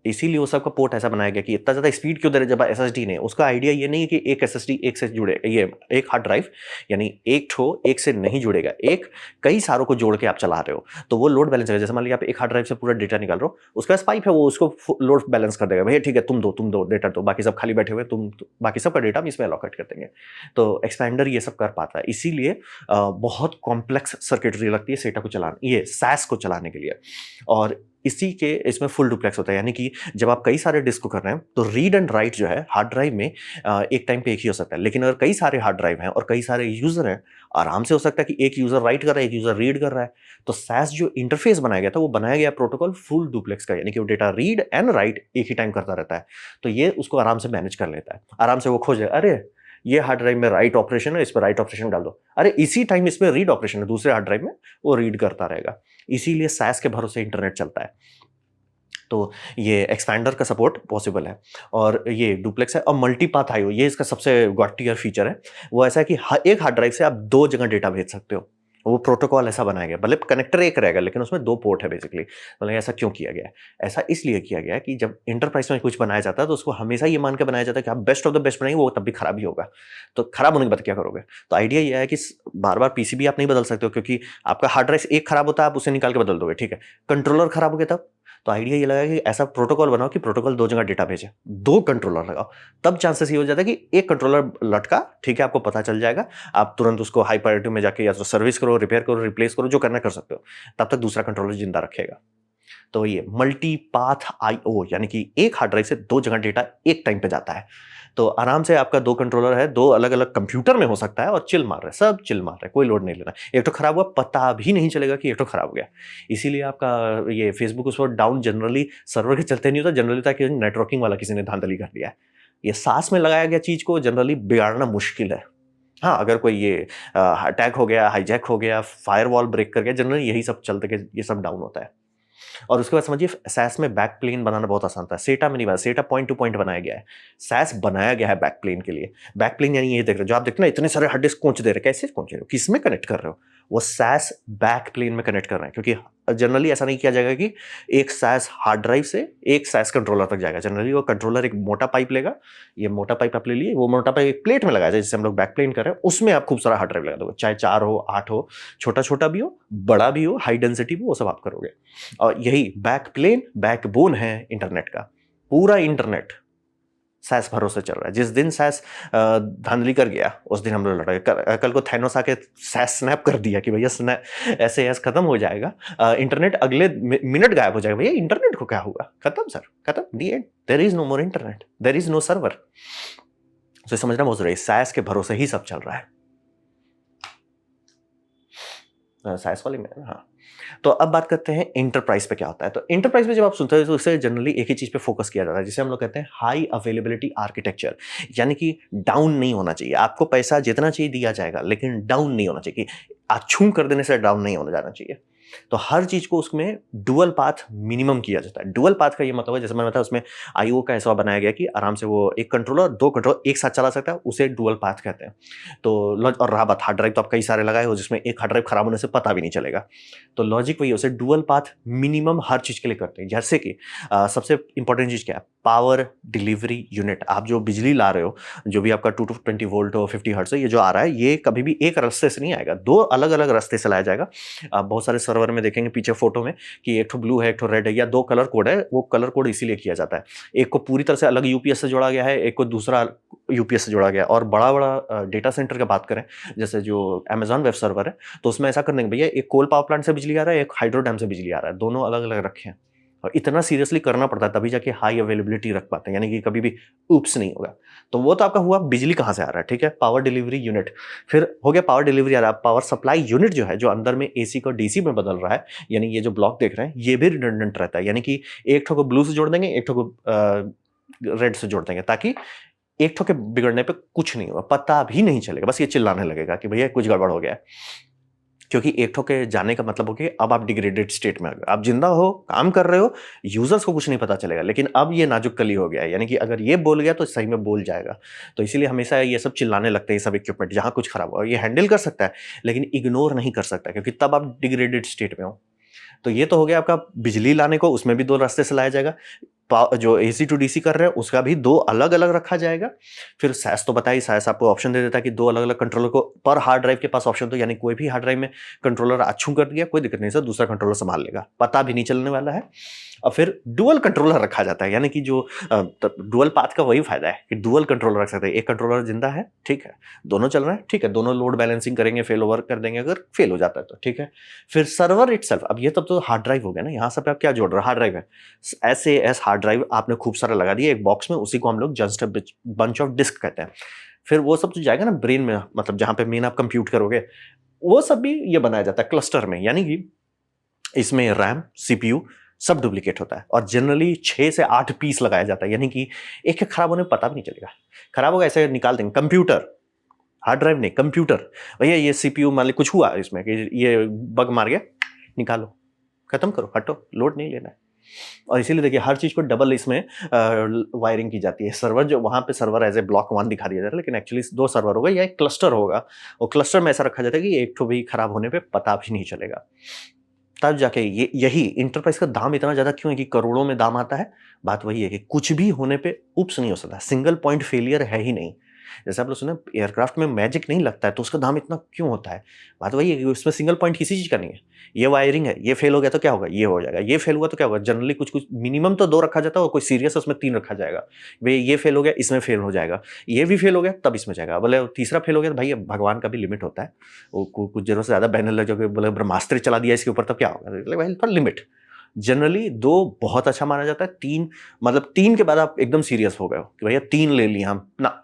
इसीलिए वो सबका पोर्ट ऐसा बनाया गया कि इतना ज़्यादा स्पीड क्यों दे रहे, जब एसएसडी ने, उसका आइडिया ये नहीं है कि एक एसएसडी एक से जुड़े, ये एक हार्ड ड्राइव यानी एक ठो एक से नहीं जुड़ेगा, एक कई सारों को जोड़ के आप चला रहे हो, तो वो लोड बैलेंस है। जैसे मान लीजिए आप एक हार्ड ड्राइव से पूरा डेटा निकाल रहे हो, उसके पास पाइप है, वो उसको लोड बैलेंस कर देगा, भैया ठीक है तुम दो डेटा दो, बाकी सब खाली बैठे हुए, बाकी सबका डेटा हम इसमें अलॉकेट कर देंगे। तो एक्सपेंडर ये सब कर पाता है, इसीलिए बहुत कॉम्प्लेक्स सर्किटरी लगती है सेटा को चलाने, ये सैस को चलाने के लिए। और इसी के इसमें फुल डुप्लेक्स होता है, यानी कि जब आप कई सारे डिस्क को कर रहे हैं तो रीड एंड राइट जो है हार्ड ड्राइव में एक टाइम पे एक ही हो सकता है। लेकिन अगर कई सारे हार्ड ड्राइव हैं और कई सारे यूजर हैं, आराम से हो सकता है कि एक यूजर राइट कर रहा है, एक यूजर रीड कर रहा है। तो सैस जो इंटरफेस बनाया गया था वो बनाया गया प्रोटोकॉल फुल डुप्लेक्स का, यानी कि वो डेटा रीड एंड राइट एक ही टाइम करता रहता है। तो ये उसको आराम से मैनेज कर लेता है, आराम से वो खोजे, अरे ये हार्ड ड्राइव में राइट ऑपरेशन है, इस पर राइट ऑपरेशन डाल दो, अरे इसी टाइम इसमें रीड ऑपरेशन है, दूसरे हार्ड ड्राइव में वो रीड करता रहेगा। इसीलिए सैस के भरोसे इंटरनेट चलता है। तो ये एक्सपैंडर का सपोर्ट पॉसिबल है, और ये डुप्लेक्स है। और मल्टीपाथ आईओ, ये इसका सबसे गॉड टियर फीचर है। वो ऐसा है कि एक हार्ड ड्राइव से आप दो जगह डेटा भेज सकते हो। वो प्रोटोकॉल ऐसा बनाया गया, भले कनेक्टर एक रहेगा लेकिन उसमें दो पोर्ट है बेसिकली। मतलब ऐसा क्यों किया गया है? ऐसा इसलिए किया गया है कि जब इंटरप्राइज में कुछ बनाया जाता है तो उसको हमेशा ये मान के बनाया जाता है कि आप बेस्ट ऑफ द बेस्ट बनाएंगे, वो तब भी खराब ही होगा। तो खराब होने के बाद क्या करोगे? तो आइडिया ये है कि बार बार पीसीबी आप नहीं बदल सकते हो, क्योंकि आपका हार्ड ड्राइव एक खराब होता है, आप उसे निकाल के बदल दोगे, ठीक है। कंट्रोलर खराब हो गया तब, तो आइडिया ये लगा कि ऐसा प्रोटोकॉल बनाओ कि प्रोटोकॉल दो जगह डेटा भेजे, दो कंट्रोलर लगाओ, तब चांसेस ये हो जाता है कि एक कंट्रोलर लटका, ठीक है, आपको पता चल जाएगा, आप तुरंत उसको हाई प्रायोरिटी में जाके या तो सर्विस करो, रिपेयर करो, रिप्लेस करो, जो करना कर सकते हो, तब तक दूसरा कंट्रोलर जिंदा रखेगा। तो ये मल्टी पाथ आईओ, यानी कि एक हार्ड ड्राइव से दो जगह डेटा एक टाइम पे जाता है। तो आराम से आपका दो कंट्रोलर है, दो अलग अलग कंप्यूटर में हो सकता है, और चिल मार रहे, सब चिल मार रहे, कोई लोड नहीं लेना। एक तो खराब हुआ, पता भी नहीं चलेगा कि एक तो खराब हो गया। इसीलिए आपका ये फेसबुक उस वक्त डाउन जनरली सर्वर के चलते नहीं होता, जनरली था कि नेटवर्किंग वाला किसी ने धांधली कर दिया है। ये सास में लगाया गया चीज को जनरली बिगाड़ना मुश्किल है। हाँ, अगर कोई ये अटैक हो गया, हाईजैक हो गया, फायरवॉल ब्रेक कर गया, जनरली यही सब चलते के ये सब डाउन होता है। और उसके बाद समझिए सैस में बैक प्लेन बनाना बहुत आसान था, सेटा में नहीं बना, सेटा पॉइंट टू पॉइंट बनाया गया है, सैस बनाया गया है बैक प्लेन के लिए। बैक प्लेन यानी ये देख रहे हो, जो आप देखते हो ना, इतने सारे हार्ड डिस्क कौन दे रहे, कैसे कौन रहे हो, किसमें कनेक्ट कर रहे हो, वो सैस बैक प्लेन में कनेक्ट कर रहे हैं। क्योंकि जनरली ऐसा नहीं किया जाएगा कि एक सैस हार्ड ड्राइव से एक सैस कंट्रोलर तक जाएगा। जनरली वो कंट्रोलर एक मोटा पाइप लेगा, ये मोटा पाइप आप ले लिए, वो मोटा पाइप एक प्लेट में लगाया जाए, जैसे हम लोग बैक प्लेन कर रहे हैं, उसमें आप खूब सारा हार्ड ड्राइव लगा दोगे, चाहे 4 हो, 8 हो, छोटा छोटा भी हो, बड़ा भी हो, हाई डेंसिटी भी, वो सब आप करोगे। और यही बैक प्लेन बैकबोन है इंटरनेट का। पूरा इंटरनेट सैस भरोसे चल रहा है। जिस दिन सैस धांधली कर गया, उस दिन हम लोग लड़ गए। कल को थैनोस आके सैस स्नैप कर दिया कि भैया ऐसे ऐसे खत्म हो जाएगा, इंटरनेट अगले मिनट गायब हो जाएगा। भैया इंटरनेट को क्या हुआ? खत्म सर, खत्म, the end, there is no more internet, there is no server. तो समझना बहुत जरूरी है, सैस के भरोसे ही सब चल रहा है। सैस वाले में, हाँ। तो अब बात करते हैं इंटरप्राइज पे क्या होता है। तो इंटरप्राइज में जब आप सुनते हो तो उससे जनरली एक ही चीज पे फोकस किया जाता है, जिसे हम लोग कहते हैं हाई अवेलेबिलिटी आर्किटेक्चर, यानी कि डाउन नहीं होना चाहिए। आपको पैसा जितना चाहिए दिया जाएगा, लेकिन डाउन नहीं होना चाहिए, कि अछूम कर देने से डाउन नहीं होना जाना चाहिए। तो हर चीज को उसमें डुअल पाथ मिनिमम किया जाता है। डुअल पाथ का ये मतलब है, जैसे मैंने बताया, उसमें आईओ का ऐसा बनाया गया कि आराम से वो एक कंट्रोलर दो कंट्रोलर एक साथ चला सकता है, उसे डुअल पाथ कहते हैं। तो और रहा बात हार्ड ड्राइव, तो आप कई सारे लगाए हो जिसमें एक हार्ड ड्राइव खराब होने से पता भी नहीं चलेगा। तो लॉजिक वही है, उसे डुअल पाथ मिनिमम हर चीज के लिए करते हैं। जैसे कि सबसे इंपॉर्टेंट चीज क्या है? Power delivery unit. आप जो बिजली ला रहे हो, जो भी आपका 220 वोल्ट हो, 50 हर्ट्ज, ये जो आ रहा है, ये कभी भी एक रास्ते से नहीं आएगा, दो अलग अलग रास्ते से लाया जाएगा। आप बहुत सारे सर्वर में देखेंगे पीछे फोटो में कि एक तो ब्लू है, एक तो रेड है, या दो कलर कोड है। वो कलर कोड इसीलिए किया जाता है, एक को पूरी तरह से अलग यूपीएस से जोड़ा गया है, एक को दूसरा यूपीएस से जोड़ा गया। और बड़ा बड़ा डेटा सेंटर की बात करें, जैसे जो अमेजॉन वेब सर्वर है, तो उसमें ऐसा करने के भैया एक कोल पावर प्लांट से बिजली आ रहा है, एक हाइड्रो डैम से बिजली आ रहा है, दोनों अलग अलग रखे हैं। और इतना सीरियसली करना पड़ता है तभी जाके हाई अवेलेबिलिटी रख पाते हैं, यानी कि कभी भी ऊप्स नहीं होगा। तो वो तो आपका हुआ बिजली कहाँ से आ रहा है, ठीक है, पावर डिलीवरी यूनिट। फिर हो गया पावर डिलीवरी आ रहा है, पावर सप्लाई यूनिट जो है, जो अंदर में एसी को डीसी में बदल रहा है, यानी ये जो ब्लॉक देख रहे हैं, ये भी रिडंडेंट रहता है, यानी कि एक ठो को ब्लू से जोड़ देंगे, एक ठो को रेड से जोड़ देंगे, ताकि एक ठो के बिगड़ने पे कुछ नहीं होगा, पता भी नहीं चलेगा, बस ये चिल्लाने लगेगा कि भैया कुछ गड़बड़ हो गया है। क्योंकि एक ठो के जाने का मतलब हो कि अब आप डिग्रेडेड स्टेट में आ गए, आप जिंदा हो, काम कर रहे हो, यूजर्स को कुछ नहीं पता चलेगा, लेकिन अब ये नाजुक कली हो गया है, यानी कि अगर ये बोल गया तो सही में बोल जाएगा। तो इसीलिए हमेशा ये सब चिल्लाने लगते हैं, ये सब इक्विपमेंट जहां कुछ खराब हुआ, ये हैंडल कर सकता है लेकिन इग्नोर नहीं कर सकता, क्योंकि तब आप डिग्रेडेड स्टेट में हो। तो ये तो हो गया आपका बिजली लाने को, उसमें भी दो रास्ते से लाया जाएगा। जो एसी टू डीसी कर रहे हैं उसका भी 2 अलग-अलग रखा जाएगा। फिर सैस तो पता ही सैस आपको ऑप्शन दे देता है कि 2 अलग-अलग कंट्रोलर को पर हार्ड ड्राइव के पास ऑप्शन, तो यानी कोई भी हार्ड ड्राइव में कंट्रोलर अछू कर दिया कोई दिक्कत नहीं सर, दूसरा कंट्रोलर संभाल लेगा, पता भी नहीं चलने वाला है। और फिर डुअल कंट्रोलर रखा जाता है, यानी कि जो डुअल पाथ का वही फायदा है कि डुअल कंट्रोलर रख सकते हैं। एक कंट्रोलर जिंदा है, ठीक है, दोनों चल रहे हैं, ठीक है, दोनों लोड बैलेंसिंग करेंगे, फेल ओवर कर देंगे अगर फेल हो जाता है तो, ठीक है। फिर सर्वर इटसेल्फ, अब ये तब तो हार्ड ड्राइव हो गया ना, यहाँ सब पे आप क्या जोड़ रहे हो, हार्ड ड्राइव है, एस हार्ड ड्राइव आपने खूब सारा लगा दिया एक बॉक्स में, उसी को हम लोग जस्ट बंच ऑफ डिस्क कहते हैं। फिर वो सब तो जाएगा ना ब्रेन में, मतलब जहां पे मेन आप कंप्यूट करोगे, वो सब भी ये बनाया जाता है क्लस्टर में, यानी कि इसमें रैम सीपीयू सब डुप्लीकेट होता है और जनरली 6 से 8 पीस लगाया जाता है, यानी कि एक एक खराब होने में पता भी नहीं चलेगा, खराब होगा ऐसे निकाल देंगे। कंप्यूटर, हार्ड ड्राइव नहीं, कंप्यूटर, भैया ये सीपीयू मान ली कुछ हुआ इसमें कि ये बग मार गया, निकालो, खत्म करो, हटो, लोड नहीं लेना है। और इसीलिए देखिए हर चीज को डबल इसमें वायरिंग की जाती है। सर्वर जो वहां पे सर्वर एज ए ब्लॉक 1 दिखा दिया जाता है, लेकिन एक्चुअली 2 सर्वर होगा या एक क्लस्टर होगा, और क्लस्टर में ऐसा रखा जाता है कि एक तो भी खराब होने पे पता भी नहीं चलेगा। तब जाके ये यही इंटरप्राइज का दाम इतना ज्यादा क्यों है कि करोड़ों में दाम आता है। बात वही है कि कुछ भी होने पे उप्स नहीं हो सकता, सिंगल पॉइंट फेलियर है ही नहीं। जैसे आप लोग सुने एयरक्राफ्ट में मैजिक नहीं लगता है तो उसका दाम इतना क्यों होता है। बात वही है कि उसमें सिंगल पॉइंट किसी चीज का नहीं है। ये वायरिंग है, ये फेल हो गया तो क्या होगा, ये हो जाएगा, ये फेल हुआ तो क्या होगा। जनरली कुछ कुछ मिनिमम तो 2 रखा जाता है और कोई सीरियस उसमें 3 रखा जाएगा। भाई ये फेल हो गया, इसमें फेल हो जाएगा, ये भी फेल हो गया तब इसमें जाएगा, बोले तीसरा फेल हो गया तो भाई भगवान का भी लिमिट होता है। वो कुछ जरूरत से ज्यादा बैनर लग जाओगे, बोले ब्रह्मास्त्र चला दिया इसके ऊपर तब क्या होगा, भाई थोड़ा लिमिट। जनरली 2 बहुत अच्छा माना जाता है, 3 मतलब 3 के बाद आप एकदम सीरियस हो गए हो कि भैया 3 ले लिया हम ना।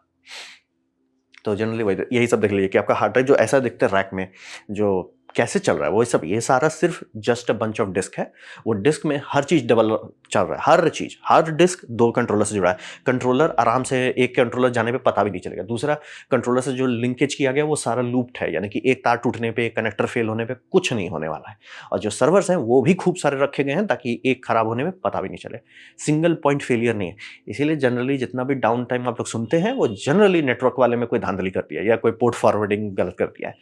तो जनरली वही यही सब देख लीजिए कि आपका हार्ड ड्राइव जो ऐसा दिखता है रैक में, जो कैसे चल रहा है वो सब, ये सारा सिर्फ just a bunch of disk है। वो डिस्क में हर चीज डबल चल रहा है, हर चीज, हर डिस्क 2 कंट्रोलर से जुड़ा है। कंट्रोलर आराम से एक कंट्रोलर जाने पे पता भी नहीं चलेगा, दूसरा कंट्रोलर से जो लिंकेज किया गया वो सारा लूप्ड है, यानी कि एक तार टूटने पे, एक कनेक्टर फेल होने पे कुछ नहीं होने वाला है। और जो सर्वर्स हैं वो भी खूब सारे रखे गए हैं ताकि एक खराब होने में पता भी नहीं चले, सिंगल पॉइंट फेलियर नहीं है। इसीलिए जनरली जितना भी डाउन टाइम आप लोग सुनते हैं वो जनरली नेटवर्क वाले में कोई धांधली कर दिया या कोई पोर्ट फॉरवर्डिंग गलत कर दिया है।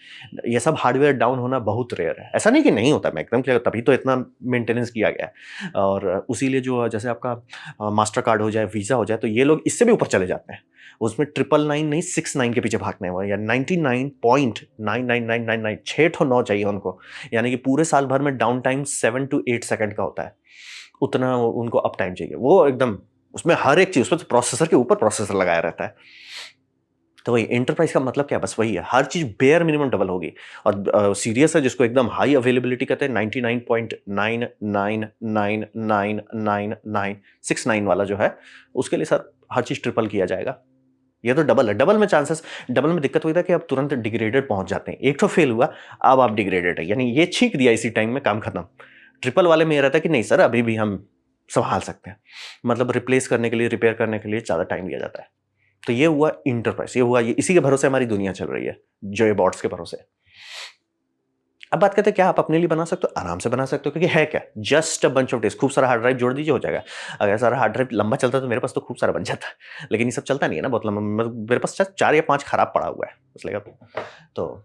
ये सब हार्डवेयर डाउन होना बहुत रेयर है, ऐसा नहीं कि नहीं होता, मैं एकदम क्लियर, तभी तो इतना मेंटेनेंस किया गया है। और उसीलिए जो जैसे आपका मास्टर कार्ड हो जाए, वीजा हो जाए, तो ये लोग इससे भी ऊपर चले जाते हैं, उसमें 999 नहीं 69 के पीछे भागने वाले, या 99.99999 6 ठो 9 चाहिए उनको, यानी कि पूरे साल भर में डाउन टाइम 7 to 8 सेकंड का होता है, उतना उनको अप टाइम चाहिए। वो एकदम उसमें हर एक चीज, उसमें तो प्रोसेसर के ऊपर प्रोसेसर लगाया रहता है। तो वही एंटरप्राइज का मतलब क्या है, बस वही है, हर चीज बेयर मिनिमम डबल होगी। और सीरियस है जिसको एकदम हाई अवेलेबिलिटी कहते हैं, 99.999999969 वाला जो है, उसके लिए सर हर चीज ट्रिपल किया जाएगा। ये तो डबल है, डबल में चांसेस, डबल में दिक्कत हुई था कि आप तुरंत डिग्रेडेड पहुंच जाते हैं, एक तो फेल हुआ अब आप डिग्रेडेड है, यानी ये छींक दिया इसी टाइम में, काम खत्म। ट्रिपल वाले में ये रहता है कि नहीं सर अभी भी हम संभाल सकते हैं, मतलब रिप्लेस करने के लिए, रिपेयर करने के लिए ज्यादा टाइम लिया जाता है। तो ये हुआ इंटरप्राइज, ये हुआ, ये इसी के भरोसे हमारी दुनिया चल रही है, जो ये बॉट्स के भरोसे। अब बात करते हैं क्या आप अपने लिए बना सकते हो, आराम से बना सकते हो, क्योंकि है क्या, just a bunch of disk, खूब सारा हार्ड ड्राइव जोड़ दीजिए हो जाएगा। अगर सारा हार्ड ड्राइव लंबा चलता तो मेरे पास तो खूब सारा बन जाता, लेकिन ये सब चलता नहीं है ना बहुत लंबा, मेरे पास 4 या 5 खराब पड़ा हुआ है इसलिए। तो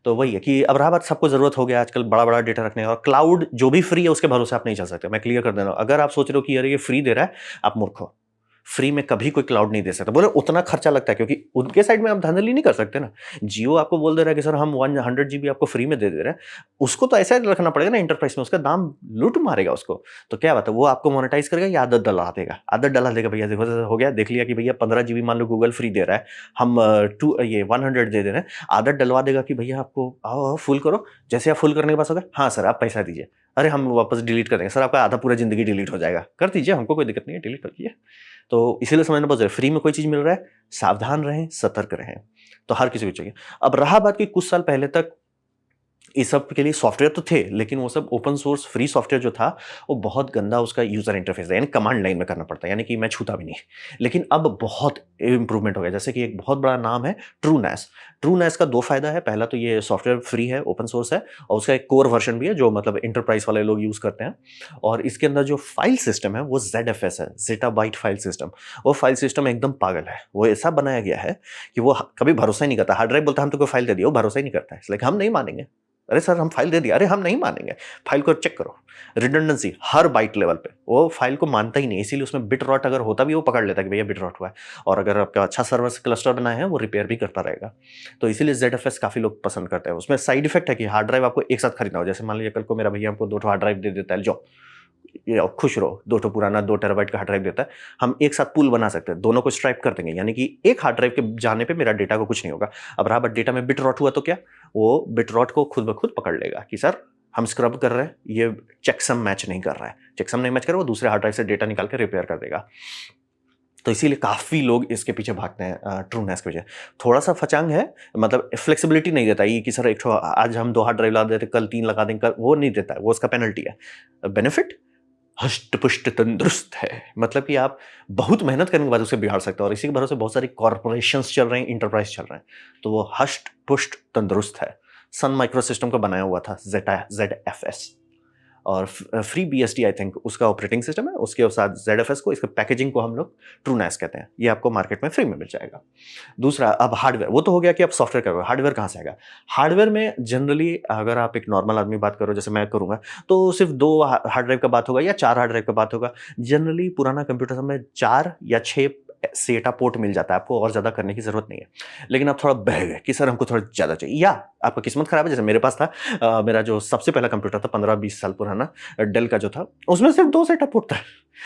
तो वही है कि अब रहा बात, सबको जरूरत हो गया आजकल बड़ा बड़ा डेटा रखने का, और क्लाउड जो भी फ्री है उसके भरोसे आप नहीं चल सकते। मैं क्लियर कर दे रहा हूं, अगर आप सोच रहे हो कि यार ये फ्री दे रहा है, आप मूर्ख हो। फ्री में कभी कोई क्लाउड नहीं दे सकता, बोले उतना खर्चा लगता है, क्योंकि उनके साइड में आप धांधली नहीं कर सकते ना। जियो आपको बोल दे रहा है कि सर हम 100 GB आपको फ्री में दे रहे हैं, उसको तो ऐसा रखना पड़ेगा ना इंटरप्राइज में, उसका दाम लूट मारेगा उसको। तो क्या बात है, वो आपको मोनेटाइज करेगा या आदत डला देगा, आदत डला देगा, भैया देखो हो गया, देख लिया कि भैया 15 GB मान लो गूगल फ्री दे रहा है, हम 100 दे रहे हैं, आदत डलवा देगा कि भैया आपको आओ फुल करो। जैसे आप फुल करने के पास होगा, हाँ सर आप पैसा दीजिए, अरे हम वापस डिलीट कर देंगे सर, आपका आधा पूरा जिंदगी डिलीट हो जाएगा, कर दीजिए, हमको कोई दिक्कत नहीं है, डिलीट कर दीजिए। तो इसीलिए समझना बहुत जरूरी, फ्री में कोई चीज मिल रहा है, सावधान रहें, सतर्क रहें। तो हर किसी को चाहिए। अब रहा बात कि कुछ साल पहले तक इस सब के लिए सॉफ्टवेयर तो थे, लेकिन वो सब ओपन सोर्स फ्री सॉफ्टवेयर जो था वो बहुत गंदा उसका यूजर इंटरफेस है, यानी कमांड लाइन में करना पड़ता है, यानी कि मैं छूता भी नहीं। लेकिन अब बहुत इंप्रूवमेंट हो गया, जैसे कि एक बहुत बड़ा नाम है ट्रूनैस। ट्रूनैस का 2 फायदा है, पहला तो ये सॉफ्टवेयर फ्री है, ओपन सोर्स है, और उसका एक कोर वर्जन भी है जो मतलब इंटरप्राइज वाले लोग यूज करते हैं। और इसके अंदर जो फाइल सिस्टम है वो ZFS है, जेटाबाइट फाइल सिस्टम। वो फाइल सिस्टम एकदम पागल है, वो ऐसा बनाया गया है कि वो कभी भरोसा ही नहीं करता। हार्ड ड्राइव बोलता है हम तो कोई फाइल दे दियो, भरोसा ही नहीं करता है, इसलिए हम नहीं मानेंगे, अरे सर हम फाइल दे दिया, अरे हम नहीं मानेंगे, फाइल को चेक करो। रिडंडेंसी हर बाइट लेवल पे, वो फाइल को मानता ही नहीं, इसीलिए उसमें बिट रॉट अगर होता भी वो पकड़ लेता है कि भैया बिट रॉट हुआ है, और अगर आपका अच्छा सर्वर से क्लस्टर बना है वो रिपेयर भी करता रहेगा। तो इसीलिए ZFS काफी लोग पसंद करते हैं। उसमें साइड इफेक्ट है कि हार्ड ड्राइव आपको एक साथ खरीदना हो, जैसे मान लीजिए कल को मेरा भैया हमको 2 हार्ड ड्राइव दे देता है, जो ये खुश रहो, 2 पुराना 2 टेराबाइट का हार्ड ड्राइव देता है, हम एक साथ पूल बना सकते हैं, दोनों को स्ट्राइप कर देंगे, यानी कि एक हार्ड ड्राइव के जाने पे मेरा डेटा को कुछ नहीं होगा। अब रहा बट डेटा में बिट रॉट हुआ तो क्या, वो बिट रॉट को खुद ब खुद पकड़ लेगा कि सर हम स्क्रब कर रहे हैं, ये चेकसम मैच नहीं कर रहा है, चेकसम नहीं मैच कर रहा, वो दूसरे हार्ड ड्राइव से डेटा निकाल के रिपेयर कर देगा। तो इसीलिए काफी लोग इसके पीछे भागते हैं ट्रूनेस की वजह। थोड़ा सा फचांग है, मतलब फ्लेक्सिबिलिटी नहीं देता ये कि सर एक आज हम 2 हार्ड ड्राइव लगा देते, कल 3 लगा देंगे, कल वो नहीं देता है, वो उसका पेनल्टी है। बेनिफिट हष्ट पुष्ट तंदुरुस्त है, मतलब कि आप बहुत मेहनत करने के बाद उसे बिगाड़ सकते हो, और इसी के भरोसे बहुत सारी कॉर्पोरेशंस चल रहे हैं, इंटरप्राइज चल रहे हैं, तो वो हष्ट पुष्ट तंदुरुस्त है। सन माइक्रो सिस्टम का बनाया हुआ था ZFS, और फ्री BSD आई थिंक उसका ऑपरेटिंग सिस्टम है, उसके साथ ZFS को, इसका पैकेजिंग को हम लोग ट्रूनेस कहते हैं। ये आपको मार्केट में फ्री में मिल जाएगा। दूसरा, अब हार्डवेयर, वो तो हो गया कि आप सॉफ्टवेयर करोगे, हार्डवेयर कहाँ से आएगा? हार्डवेयर में जनरली अगर आप एक नॉर्मल आदमी बात करो, जैसे मैं करूंगा, तो सिर्फ 2 हार्ड ड्राइव का बात होगा या 4 हार्ड ड्राइव का बात होगा। जनरली पुराना कंप्यूटर में 4 या 6 सेटा पोर्ट मिल जाता है, आपको और ज्यादा करने की जरूरत नहीं है। लेकिन आप थोड़ा बह गए कि सर हमको थोड़ा ज्यादा चाहिए, या आपका किस्मत खराब है, जैसे मेरे पास था, मेरा जो सबसे पहला कंप्यूटर था 15-20 साल पुराना, डेल का जो था, उसमें सिर्फ 2 सेटा पोर्ट था,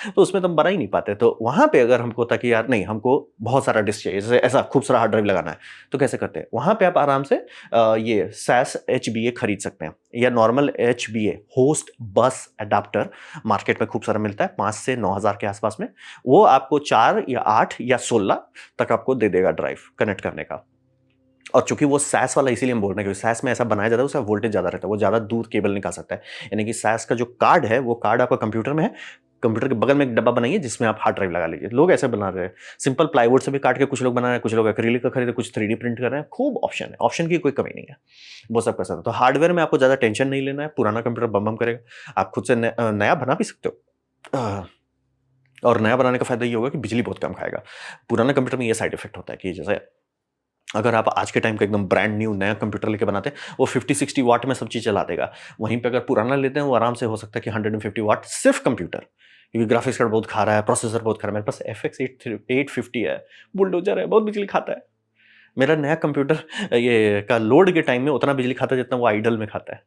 तो उसमें तो हम बना ही नहीं पाते। तो वहां पे अगर हमको था कि यार नहीं, हमको बहुत सारा डिस्क चाहिए, जैसे ऐसा खूब सारा हार्ड ड्राइव लगाना है, तो कैसे करते हैं? वहां पे आप आराम से ये SAS HBA खरीद सकते हैं, या नॉर्मल HBA होस्ट बस अडाप्टर मार्केट में खूब सारा मिलता है, 5 से 9 हज़ार के आसपास में। वो आपको 4 या 8 या 16 तक आपको दे देगा ड्राइव कनेक्ट करने का। और चूंकि वो SAS वाला, इसीलिए हम बोल रहे हैं, क्योंकि SAS में ऐसा बनाया जाता है, उसका वोल्टेज ज्यादा रहता है, वो ज्यादा दूर केबल निकाल सकता है। यानी कि SAS का जो कार्ड है, वो कार्ड आपका कंप्यूटर में है, कंप्यूटर के बगल में एक डब्बा बनाइए जिसमें आप हार्ड ड्राइव लगा लीजिए। लोग ऐसे बना रहे हैं, सिंपल प्लाईवुड से भी काट के कुछ लोग बना रहे हैं, कुछ लोग एक्रिलिक का खरीदे, कुछ 3D प्रिंट कर रहे हैं। खूब ऑप्शन है, ऑप्शन की कोई कमी नहीं है, वो सब कर सकते हो। तो हार्डवेयर में आपको ज्यादा टेंशन नहीं लेना है, पुराना कंप्यूटर बम बम करेगा, आप खुद से नया बना भी सकते हो। और नया बनाने का फायदा ये होगा कि बिजली बहुत कम खाएगा। पुराना कंप्यूटर में ये साइड इफेक्ट होता है कि जैसे अगर आप आज के टाइम का एकदम ब्रांड न्यू नया कंप्यूटर लेके बनाते हैं, वो 50-60 वाट में सब चीज चला देगा। वहीं पे अगर पुराना लेते हैं, वो आराम से हो सकता है कि 150 वाट सिर्फ कंप्यूटर, क्योंकि ग्राफिक्स कार्ड बहुत खा रहा है, प्रोसेसर बहुत खा रहा है। मेरे पास FX 850 है, बुलडोजर है, बहुत बिजली खाता है। मेरा नया कंप्यूटर ये का लोड के टाइम में उतना बिजली खाता है जितना वो आइडल में खाता है।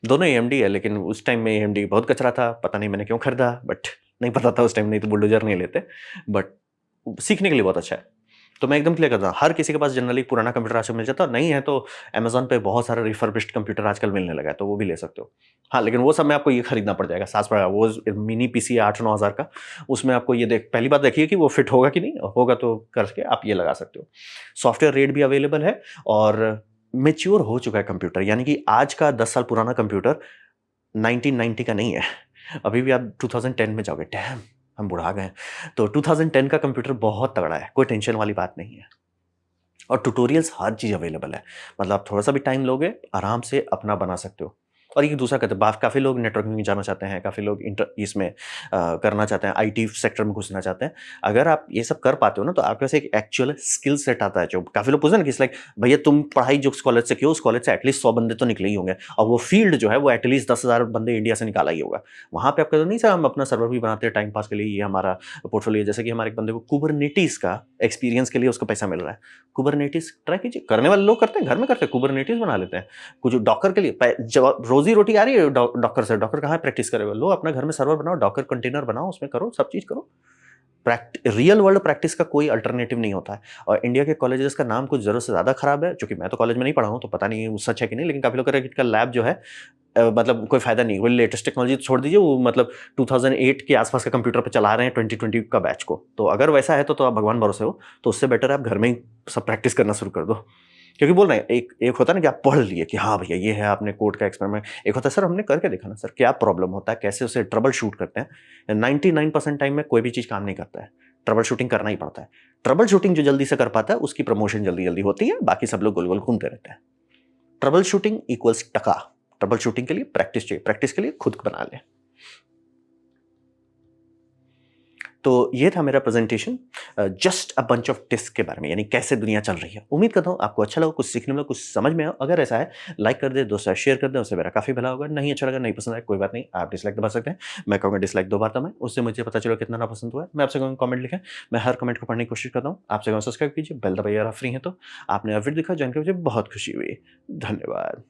दोनों AMD है, लेकिन उस टाइम में AMD बहुत कचरा था, पता नहीं मैंने क्यों खरीदा, बट नहीं पता था उस टाइम, नहीं तो बुलडोजर नहीं लेते। बट सीखने के लिए बहुत अच्छा है। तो मैं एकदम क्लियर करता हूँ, हर किसी के पास जनरली पुराना कंप्यूटर आजकल मिल जाता है, नहीं है तो अमेज़न पे बहुत सारे रिफर्बिश्ड कंप्यूटर आजकल मिलने लगा है, तो वो भी ले सकते हो। हाँ, लेकिन वो सब में आपको ये खरीदना पड़ जाएगा, सास पड़ेगा, वो मिनी PC है 8-9 हज़ार का, उसमें आपको ये पहली बात देखिए कि वो फिट होगा कि नहीं, होगा तो करके आप ये लगा सकते हो। सॉफ्टवेयर रेट भी अवेलेबल है, और मैच्योर हो चुका है कंप्यूटर, यानी कि आज का 10 साल पुराना कंप्यूटर 1990 का नहीं है। अभी भी आप 2010 में जाओगे, डैम हम बुढ़ा गए हैं। तो 2010 का कंप्यूटर बहुत तगड़ा है, कोई टेंशन वाली बात नहीं है। और ट्यूटोरियल्स हर चीज़ अवेलेबल है, मतलब आप थोड़ा सा भी टाइम लोगे, आराम से अपना बना सकते हो। और ये दूसरा कहते हैं, काफ़ी लोग नेटवर्किंग में जाना चाहते हैं, काफ़ी लोग इसमें करना चाहते हैं, IT सेक्टर में घुसना चाहते हैं। अगर आप ये सब कर पाते हो ना, तो आपके पास एक एक्चुअल स्किल सेट आता है। जो काफ़ी लोग पूछते हैं ना कि लाइक भैया तुम पढ़ाई जो कॉलेज से किया, उस कॉलेज से एटलीस्ट 100 बंदे तो निकले ही होंगे, और वो फील्ड जो है वो एटलीस्ट 10,000 बंदे इंडिया से निकाला ही होगा। वहाँ पे आप कहते हो नहीं सर हम अपना सर्वर भी बनाते हैं टाइम पास के लिए, ये हमारा पोर्टफोलियो। जैसे कि हमारे एक बंदे को कुबरनेटिस का एक्सपीरियंस के लिए उसको पैसा मिल रहा है। कुबरनेटिस ट्राई कीजिए, करने वाले लोग करते हैं, घर में करते हैं, कुबरनेटिस बना लेते हैं। कुछ डॉकर के लिए रोजी रोटी आ रही है डॉकर से, डॉकर कहाँ प्रैक्टिस करेगा? लो अपना घर में सर्वर बनाओ, डॉकर कंटेनर बनाओ, उसमें करो, सब चीज करो। रियल वर्ल्ड प्रैक्टिस का कोई अल्टरनेटिव नहीं होता है। और इंडिया के कॉलेजेस का नाम कुछ जरूरत से ज्यादा खराब है, क्योंकि मैं तो कॉलेज में नहीं पढ़ा हूँ, तो पता नहीं वो सच है कि नहीं, लेकिन काफी लोग कह रहे हैं कि इसका लैब जो है मतलब कोई फायदा नहीं, वो लेटेस्ट टेक्नोलॉजी छोड़ दीजिए, वो मतलब 2008 के आसपास का कंप्यूटर पे चला रहे हैं 2020 का बैच को। तो अगर वैसा है तो आप भगवान भरोसे हो, तो उससे बेटर आप घर में ही सब प्रैक्टिस करना शुरू कर दो। क्योंकि बोल रहे हैं, एक एक होता है ना कि आप पढ़ लिए कि हाँ भैया ये है, आपने कोड का एक्सपेरिमेंट, एक होता है सर हमने करके देखा ना सर क्या प्रॉब्लम होता है, कैसे उसे ट्रबल शूट करते हैं। 99% टाइम में कोई भी चीज काम नहीं करता है, ट्रबल शूटिंग करना ही पड़ता है। ट्रबल शूटिंग जो जल्दी से कर पाता है उसकी प्रमोशन जल्दी जल्दी होती है, बाकी सब लोग गोल गोल घूमते रहते हैं। ट्रबल शूटिंग इक्वल्स टका। ट्रबल शूटिंग के लिए प्रैक्टिस चाहिए, प्रैक्टिस के लिए खुद बना ले। तो ये था मेरा presentation just a bunch of tips के बारे में, यानी कैसे दुनिया चल रही है। उम्मीद करता हूँ आपको अच्छा लगा, कुछ सीखने मिला, कुछ समझ में आया। अगर ऐसा है, लाइक कर दें, दोस्तों के साथ शेयर कर दें, उससे मेरा काफ़ी भला होगा। नहीं अच्छा लगा, नहीं पसंद आया, कोई बात नहीं, आप डिसलाइक दबा सकते हैं। मैं कहूँगा डिसलाइक दोबारा दबाएँ, उससे मुझे पता चलेगा कितना नापसंद हुआ है। मैं आपसे कहूँगा कमेंट लिखें, मैं हर कमेंट को पढ़ने की कोशिश करता हूँ। आपसे कहूँगा सब्सक्राइब कीजिए, बेल दबाइए अगर आप फ्री हैं तो। आपने यह वीडियो देखा, जान के मुझे बहुत खुशी हुई। धन्यवाद।